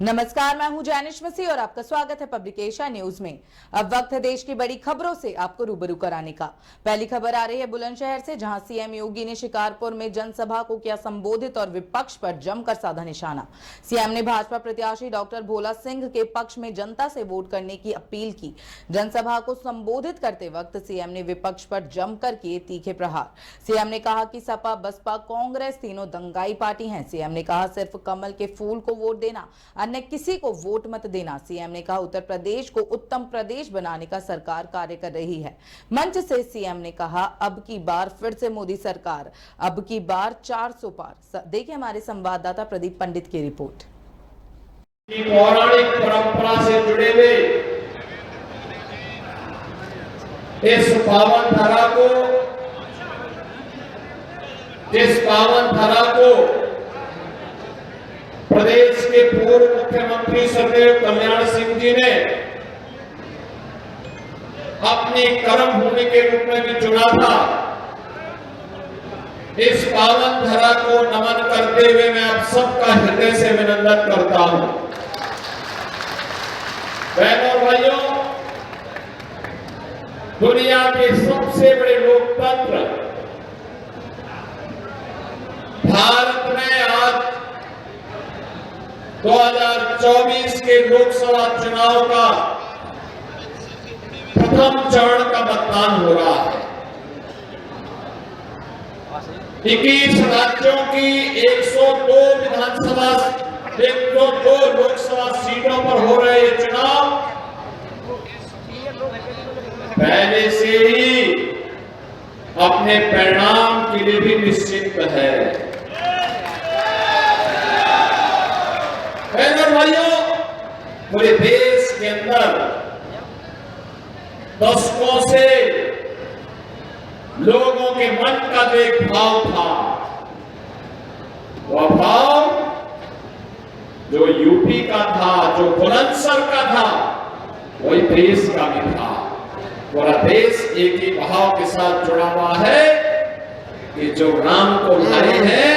नमस्कार, मैं हूं जैनिश मसीह और आपका स्वागत है पब्लिक एशिया न्यूज में। अब वक्त है देश की बड़ी खबरों से आपको रूबरू कराने का। पहली खबर आ रही है बुलंदशहर से, जहां सीएम योगी ने शिकारपुर में जनसभा को किया संबोधित और विपक्ष पर जमकर साधा निशाना। सीएम ने भाजपा प्रत्याशी डॉक्टर भोला सिंह के पक्ष में जनता से वोट करने की अपील की। जनसभा को संबोधित करते वक्त सीएम ने विपक्ष पर जमकर किए तीखे प्रहार। सीएम ने कहा कि सपा, बसपा, कांग्रेस तीनों दंगाई पार्टी हैं। सीएम ने कहा सिर्फ कमल के फूल को वोट देना, अन्य किसी को वोट मत देना। सीएम ने कहा उत्तर प्रदेश को उत्तम प्रदेश बनाने का सरकार कार्य कर रही है। मंच से सीएम ने कहा अब की बार फिर से मोदी सरकार, अब की बार 400 पार। देखिए हमारे संवाददाता प्रदीप पंडित की रिपोर्ट। पौराणिक परंपरा से जुड़े हुए इस पावन धरा को, जिस पावन धरा को प्रदेश के पूर्व मुख्यमंत्री सदैव कल्याण सिंह जी ने अपनी कर्म भूमि के रूप में भी चुना था, इस पावन धरा को नमन करते हुए मैं आप सबका हृदय से अभिनंदन करता हूं। बहनों और भाइयों, दुनिया के सबसे बड़े लोकतंत्र भारत में आज 2024 के लोकसभा चुनाव का प्रथम चरण का मतदान हो रहा है। 21 राज्यों की 102 विधानसभा, 102 लोकसभा सीटों पर हो रहे ये चुनाव पहले से ही अपने परिणाम के लिए भी निश्चित है। भाइयों, पूरे देश के अंदर दशकों से लोगों के मन का जो एक भाव था, वह भाव जो यूपी का था, जो बुलंदशहर का था, वही देश का भी था। पूरा देश एक ही भाव के साथ जुड़ा हुआ है कि जो राम को लाए हैं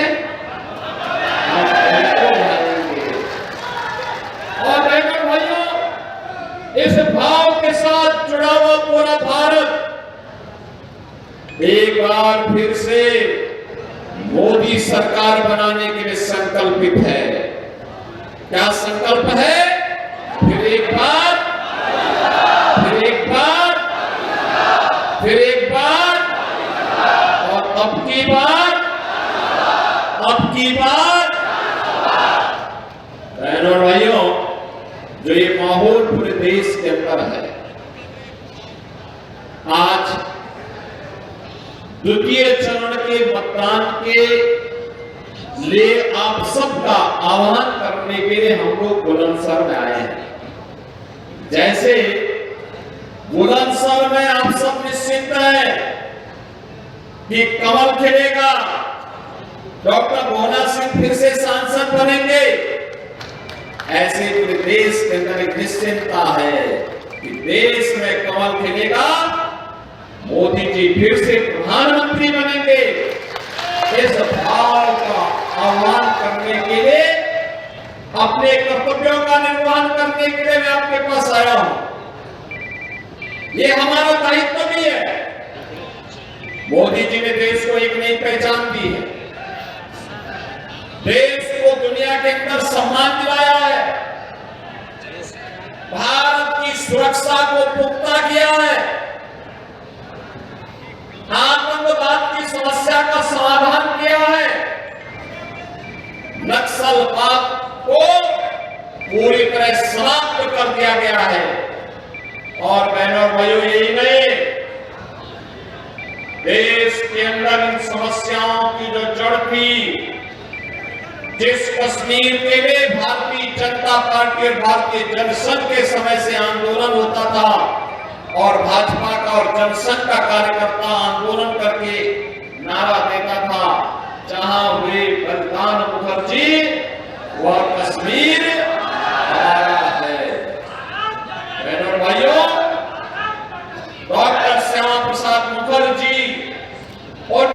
इस भाव के साथ जुड़ा हुआ पूरा भारत एक बार फिर से मोदी सरकार बनाने के लिए संकल्पित है। क्या संकल्प है? फिर एक बार, फिर एक बार, फिर एक बार और अब की बार, अब की बार। बहनों और भाइयों, जो ये माहौल पूरे देश के अंदर है, आज द्वितीय चरण के मतदान के लिए आप सबका आह्वान करने के लिए हम लोग बुलंदशहर में आए हैं। जैसे बुलंदशहर में आप सब निश्चित हैं कि कमल खिलेगा, डॉक्टर भोला सिंह फिर से सांसद बनेंगे, ऐसे पूरे देश के अंदर एक निश्चिंतता है कि देश में कमल खिलेगा, मोदी जी फिर से प्रधानमंत्री बनेंगे। इस भाव का आह्वान करने के लिए, अपने कर्तव्यों का निर्वहन करने के लिए मैं आपके पास आया हूं। ये हमारा दायित्व भी है। मोदी जी ने देश को एक नई पहचान दी है, देश को दुनिया के अंदर सम्मान दिलाया है, भारत की सुरक्षा को पुख्ता किया है, आतंकवाद की समस्या का समाधान किया है, नक्सलवाद को पूरी तरह समाप्त कर दिया गया है। और बहनों और भाइयों, यही नहीं, देश के अंदर इन समस्याओं की जो जड़ थी, जिस कश्मीर के लिए भारतीय जनता पार्टी और भारतीय जनसंघ के समय से आंदोलन होता था और भाजपा का और जनसंघ का कार्यकर्ता आंदोलन करके नारा देता था, जहां हुए बलिदान मुखर्जी, वह कश्मीर हमारा है। बहनों और भाइयों, डॉक्टर श्यामा प्रसाद मुखर्जी और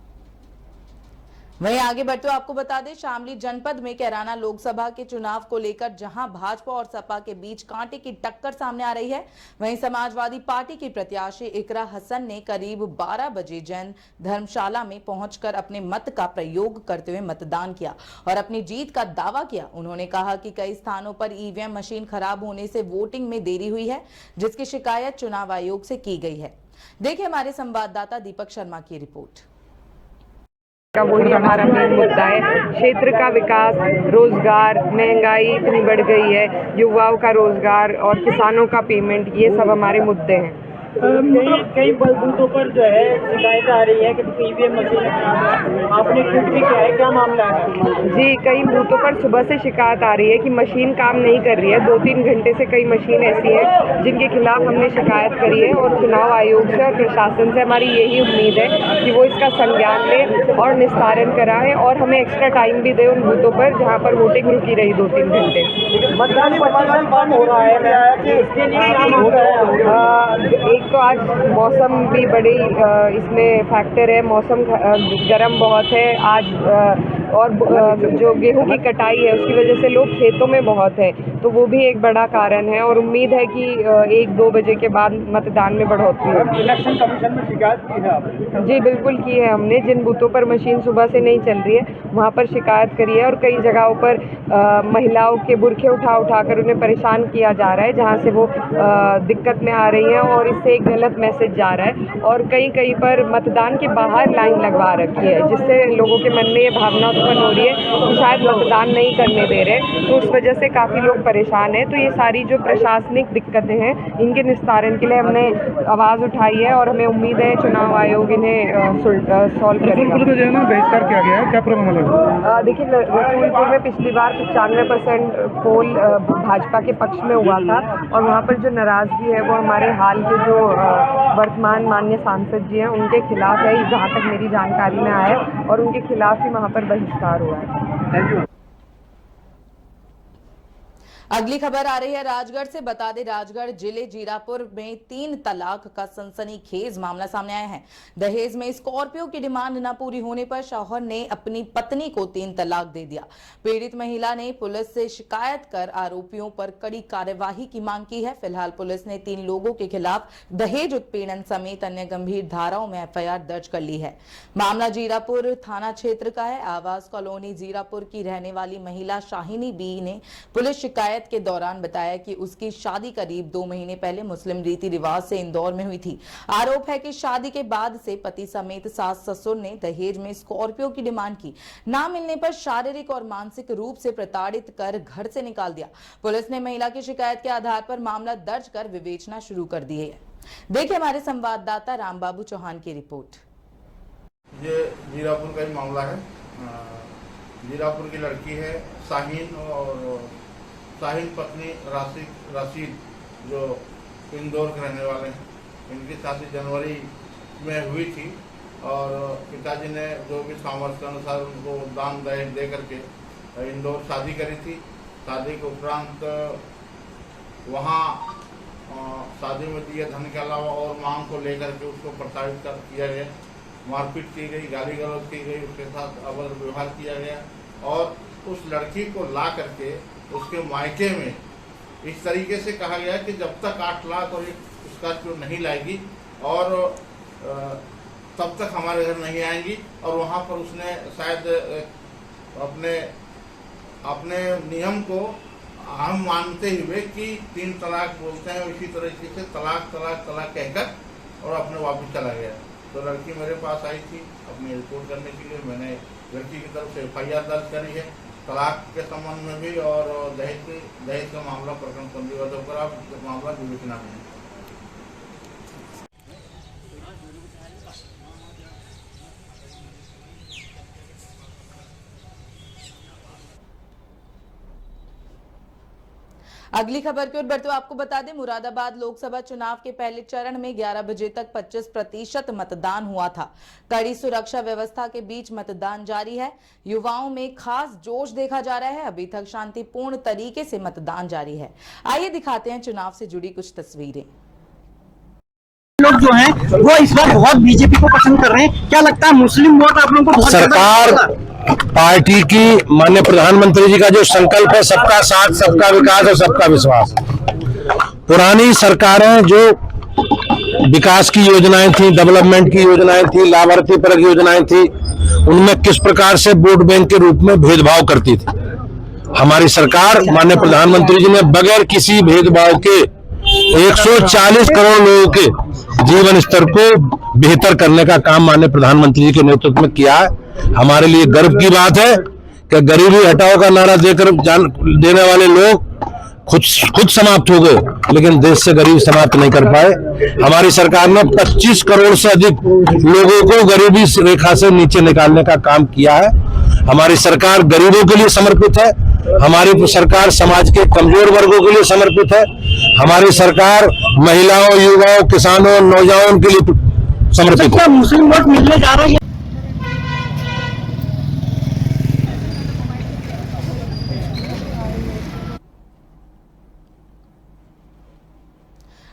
वहीं आगे आगे बढ़ते हुए आपको बता दें, शामली जनपद में कैराना लोकसभा के चुनाव को लेकर जहां भाजपा और सपा के बीच कांटे की टक्कर सामने आ रही है, वहीं समाजवादी पार्टी की प्रत्याशी इकरा हसन ने करीब 12 बजे जैन धर्मशाला में पहुंचकर अपने मत का प्रयोग करते हुए मतदान किया और अपनी जीत का दावा किया। उन्होंने कहा कि कई स्थानों पर ईवीएम मशीन खराब होने से वोटिंग में देरी हुई है, जिसकी शिकायत चुनाव आयोग से की गई है। देखिए हमारे संवाददाता दीपक शर्मा की रिपोर्ट। का वही हमारा मेन मुद्दा है। क्षेत्र का विकास, रोजगार, महंगाई इतनी बढ़ गई है, युवाओं का रोजगार और किसानों का पेमेंट, ये सब हमारे मुद्दे हैं। कई बूथों पर जो है शिकायत आ रही है कि ईवीएम मशीन आपने ट्वीट भी किया है, क्या मामला है? जी, कई बूथों पर सुबह से शिकायत आ रही है कि मशीन काम नहीं कर रही है। 2-3 घंटे से कई मशीन ऐसी है जिनके खिलाफ हमने शिकायत करी है और चुनाव आयोग से और प्रशासन से हमारी यही उम्मीद है कि वो इसका संज्ञान ले और निस्तारण कराएं और हमें एक्स्ट्रा टाइम भी दे उन बूथों पर जहाँ पर वोटिंग रुकी रही 2-3 घंटे। मतदान कम हो रहा है, इसके लिए क्या मामला है? तो आज मौसम भी बड़ी इसमें फैक्टर है। मौसम गर्म बहुत है आज और जो गेहूं की कटाई है उसकी वजह से लोग खेतों में बहुत है, तो वो भी एक बड़ा कारण है और उम्मीद है कि 1-2 बजे के बाद मतदान में बढ़ोतरी होगी। इलेक्शन कमीशन में शिकायत की है आपने? जी बिल्कुल की है हमने। जिन बूथों पर मशीन सुबह से नहीं चल रही है वहाँ पर शिकायत करी है और कई जगहों पर महिलाओं के बुरखे उठा कर उन्हें परेशान किया जा रहा है, जहाँ से वो दिक्कत में आ रही हैं और इससे एक गलत मैसेज जा रहा है। और कई पर मतदान के बाहर लाइन लगवा रखी है, जिससे लोगों के मन में ये भावना उत्पन्न हो रही है कि शायद मतदान नहीं करने दे रहे, तो उस वजह से काफ़ी लोग परेशान हैं। तो ये सारी जो प्रशासनिक दिक्कतें हैं इनके निस्तारण के लिए हमने आवाज़ उठाई है और हमें उम्मीद है चुनाव आयोग इन्हें सॉल्व करेगा। बहिष्कार किया गया है, क्या प्रॉब्लम है? देखिए, रसूलपुर में पिछली बार 95% पोल भाजपा के पक्ष में हुआ था और वहाँ पर जो नाराज़गी है वो हमारे हाल के जो वर्तमान माननीय सांसद जी हैं उनके खिलाफ है, जहाँ तक मेरी जानकारी में आया है, और उनके खिलाफ ही वहाँ पर बहिष्कार हुआ है। Thank you. अगली खबर आ रही है राजगढ़ से। बता दें, राजगढ़ जिले जीरापुर में 3 तलाक का सनसनीखेज मामला सामने आया है। दहेज में स्कॉर्पियो की डिमांड न पूरी होने पर शौहर ने अपनी पत्नी को 3 तलाक दे दिया। पीड़ित महिला ने पुलिस से शिकायत कर आरोपियों पर कड़ी कार्यवाही की मांग की है। फिलहाल पुलिस ने 3 लोगों के खिलाफ दहेज उत्पीड़न समेत अन्य गंभीर धाराओं में एफआईआर दर्ज कर ली है। मामला जीरापुर थाना क्षेत्र का है। आवास कॉलोनी जीरापुर की रहने वाली महिला शाहिनी बी ने पुलिस शिकायत के दौरान बताया कि उसकी शादी करीब 2 महीने पहले मुस्लिम रीति रिवाज से इंदौर में हुई थी। आरोप है कि शादी के बाद से पति समेत सास ससुर ने दहेज में स्कॉर्पियो की डिमांड की। ना मिलने पर शारीरिक और मानसिक रूप से प्रताड़ित कर घर से निकाल दिया। पुलिस ने महिला की शिकायत के आधार पर मामला दर्ज कर विवेचना शुरू कर दी है। देखिए हमारे संवाददाता रामबाबू चौहान की रिपोर्ट। ये जीरापुर का ही मामला है। जीरापुर की लड़की है शाहीन, और शाहीन पत्नी राशिद जो इंदौर के रहने वाले हैं। इनकी शादी जनवरी में हुई थी और पिताजी ने जो भी सामर्थ्य के अनुसार उनको दान दहेज दे करके इंदौर शादी करी थी। शादी के उपरांत वहाँ शादी में दिए धन के अलावा और मांग को लेकर के उसको प्रताड़ित किया गया, मारपीट की गई, गाली गलौज की गई, उसके साथ अभद्र व्यवहार किया गया और उस लड़की को ला करके उसके मायके में इस तरीके से कहा गया कि जब तक 8 लाख और एक स्कॉर्पियो नहीं लाएगी और तब तक हमारे घर नहीं आएंगी। और वहाँ पर उसने शायद अपने नियम को हम मानते हुए कि 3 तलाक बोलते हैं, इसी तरीके से तलाक कहकर और अपने वापस चला गया। तो लड़की मेरे पास आई थी अपनी रिपोर्ट करने के लिए। मैंने लड़की की तरफ से एफआईआर दर्ज करी है तलाक के संबंध में भी और दहेज का मामला प्रकरण पंजीबद्ध होकर आप मामला विवेचना में है। अगली खबर की ओर बढ़ते हुए आपको बता दें, मुरादाबाद लोकसभा चुनाव के पहले चरण में 11 बजे तक 25% मतदान हुआ था। कड़ी सुरक्षा व्यवस्था के बीच मतदान जारी है। युवाओं में खास जोश देखा जा रहा है। अभी तक शांतिपूर्ण तरीके से मतदान जारी है। आइए दिखाते हैं चुनाव से जुड़ी कुछ तस्वीरें। लोग जो हैं वो इस बार बहुत बीजेपी को पसंद कर रहे हैं। क्या लगता है मुस्लिम वोट आप लोगों को बहुत सरकार पार्टी की माननीय प्रधानमंत्री जी का जो संकल्प है, सबका साथ, सबका विकास और सबका विश्वास। पुरानी सरकारें जो विकास की योजनाएं थी, डेवलपमेंट की योजनाएं थी, लाभार्थी परक योजनाएं थी, उनमें किस प्रकार से वोट बैंक के रूप में भेदभाव करती थी। हमारी सरकार माननीय प्रधानमंत्री जी ने बगैर किसी भेदभाव के 140 करोड़ लोगों के जीवन स्तर को बेहतर करने का काम माननीय प्रधानमंत्री जी के नेतृत्व में किया है। हमारे लिए गर्व की बात है कि गरीबी हटाओ का नारा देकर देने वाले लोग खुद समाप्त हो गए, लेकिन देश से गरीबी समाप्त नहीं कर पाए। हमारी सरकार ने 25 करोड़ से अधिक लोगों को गरीबी रेखा से नीचे निकालने का काम किया है। हमारी सरकार गरीबों के लिए समर्पित है। हमारी सरकार समाज के कमजोर वर्गों के लिए समर्पित है। हमारी सरकार महिलाओं, युवाओं, किसानों, नौजवानों के लिए समर्पित है। मुस्लिम वोट मिलने जा रहा है?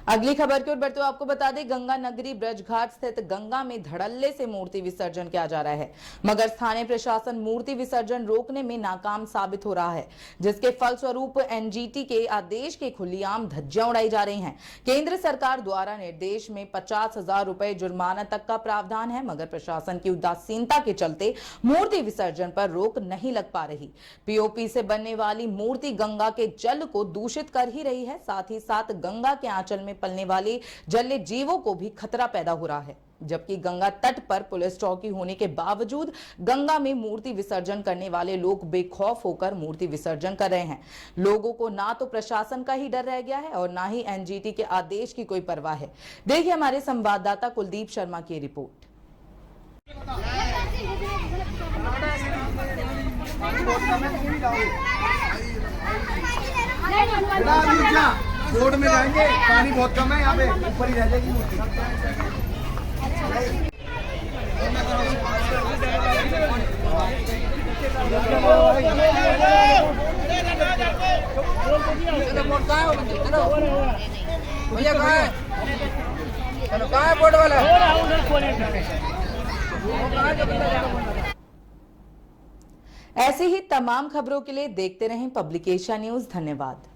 अगली खबर की ओर बढ़ते हुए आपको बता दें, गंगा नगरी ब्रजघाट स्थित गंगा में धड़ल्ले से मूर्ति विसर्जन किया जा रहा है, मगर स्थानीय प्रशासन मूर्ति विसर्जन रोकने में नाकाम साबित हो रहा है, जिसके फलस्वरूप एनजीटी के आदेश की खुलेआम धज्जियां उड़ाई जा रही हैं। केंद्र सरकार द्वारा निर्देश में 50,000 रुपए जुर्माना तक का प्रावधान है, मगर प्रशासन की उदासीनता के चलते मूर्ति विसर्जन पर रोक नहीं लग पा रही। पीओपी से बनने वाली मूर्ति गंगा के जल को दूषित कर ही रही है, साथ ही साथ गंगा के आंचल में पलने वाले जलीय जीवों को भी खतरा पैदा हो रहा है। जबकि गंगा तट पर पुलिस चौकी होने के बावजूद गंगा में मूर्ति विसर्जन करने वाले लोग बेखौफ होकर मूर्ति विसर्जन कर रहे हैं। लोगों को ना तो प्रशासन का ही डर रह गया है और ना ही एनजीटी के आदेश की कोई परवाह है। देखिए हमारे संवाददाता कुलदीप शर्मा की रिपोर्ट। रोड में जाएंगे, पानी बहुत कम है यहाँ पे, ऊपर ही रह जाएगी मूर्ति। भैया कहाँ है? चलो कहाँ है बोर्ड वाला? ऐसी ही तमाम खबरों के लिए देखते रहें पब्लिकेशन न्यूज। धन्यवाद।